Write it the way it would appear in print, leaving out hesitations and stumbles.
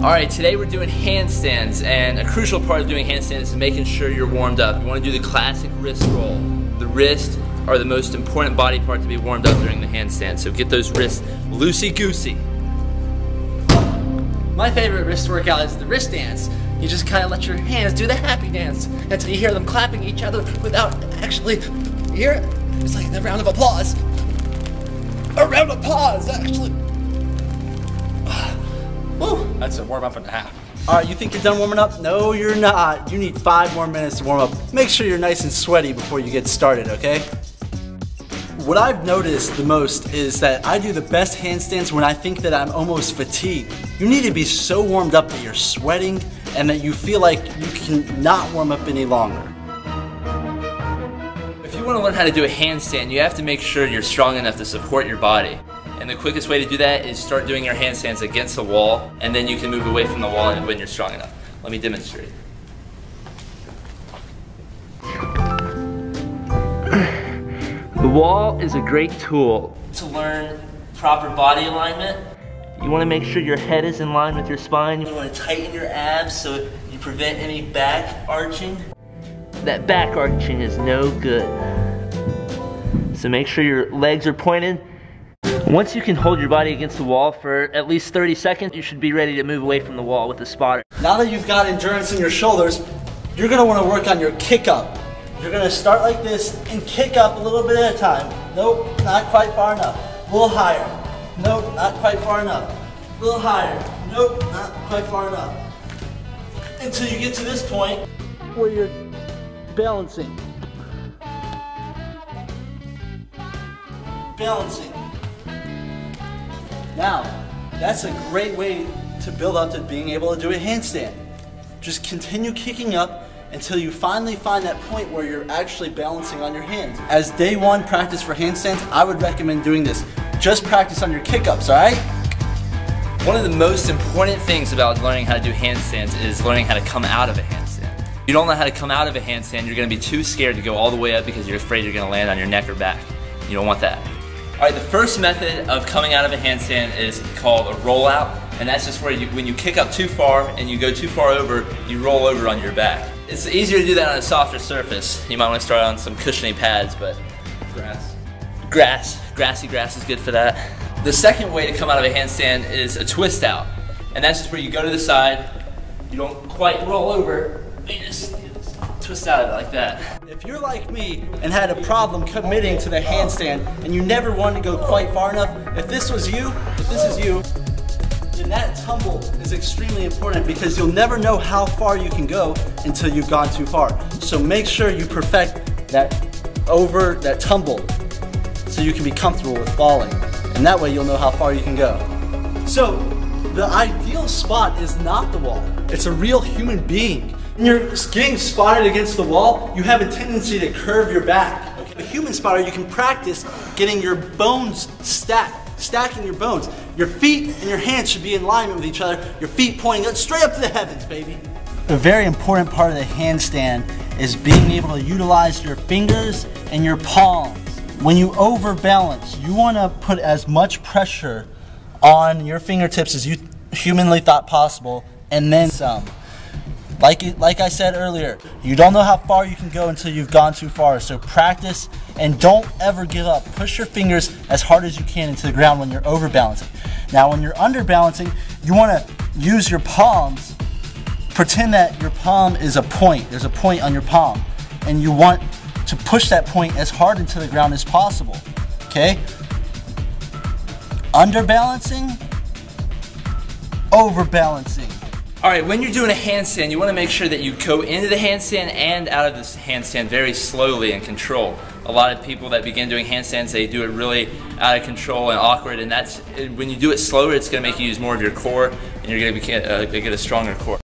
Alright, today we're doing handstands, and a crucial part of doing handstands is making sure you're warmed up. You want to do the classic wrist roll. The wrists are the most important body part to be warmed up during the handstand, so get those wrists loosey-goosey. My favorite wrist workout is the wrist dance. You just kind of let your hands do the happy dance until you hear them clapping each other without actually hear it. It's like a round of applause. A round of applause, actually. Woo, that's a warm-up and a half. Alright, you think you're done warming up? No, you're not. You need 5 more minutes to warm up. Make sure you're nice and sweaty before you get started, okay? What I've noticed the most is that I do the best handstands when I think that I'm almost fatigued. You need to be so warmed up that you're sweating and that you feel like you cannot warm up any longer. If you want to learn how to do a handstand, you have to make sure you're strong enough to support your body. And the quickest way to do that is start doing your handstands against the wall, and then you can move away from the wall when you're strong enough. Let me demonstrate. The wall is a great tool to learn proper body alignment. You want to make sure your head is in line with your spine. You want to tighten your abs so you prevent any back arching. That back arching is no good. So make sure your legs are pointed. Once you can hold your body against the wall for at least 30 seconds, you should be ready to move away from the wall with the spotter. Now that you've got endurance in your shoulders, you're going to want to work on your kick up. You're going to start like this and kick up a little bit at a time. Nope, not quite far enough. A little higher. Nope, not quite far enough. A little higher. Nope, not quite far enough. Until you get to this point where you're balancing. Balancing. Now, that's a great way to build up to being able to do a handstand. Just continue kicking up until you finally find that point where you're actually balancing on your hands. As day 1 practice for handstands, I would recommend doing this. Just practice on your kick-ups, alright? One of the most important things about learning how to do handstands is learning how to come out of a handstand. If you don't know how to come out of a handstand, you're going to be too scared to go all the way up because you're afraid you're going to land on your neck or back. You don't want that. Alright, the first method of coming out of a handstand is called a rollout, and that's just where when you kick up too far and you go too far over, you roll over on your back. It's easier to do that on a softer surface. You might want to start on some cushiony pads, but grassy grass is good for that. The second way to come out of a handstand is a twist out, and that's just where you go to the side, you don't quite roll over, you just twist out of it like that. If you're like me and had a problem committing to the handstand and you never wanted to go quite far enough, if this is you, then that tumble is extremely important because you'll never know how far you can go until you've gone too far. So make sure you perfect that tumble so you can be comfortable with falling. And that way you'll know how far you can go. So the ideal spot is not the wall. It's a real human being. When you're getting spotted against the wall, you have a tendency to curve your back. Okay? A human spotter, you can practice getting your bones stacking your bones. Your feet and your hands should be in alignment with each other. Your feet pointing straight up to the heavens, baby. A very important part of the handstand is being able to utilize your fingers and your palms. When you overbalance, you want to put as much pressure on your fingertips as you humanly thought possible, and then some. Like I said earlier, you don't know how far you can go until you've gone too far, so practice and don't ever give up. Push your fingers as hard as you can into the ground when you're overbalancing. Now when you're underbalancing, you want to use your palms. Pretend that your palm is a point. There's a point on your palm, and you want to push that point as hard into the ground as possible, okay? Underbalancing, overbalancing. Alright, when you're doing a handstand, you want to make sure that you go into the handstand and out of this handstand very slowly and controlled. A lot of people that begin doing handstands, they do it really out of control and awkward, and when you do it slower, it's going to make you use more of your core, and you're going to get a stronger core.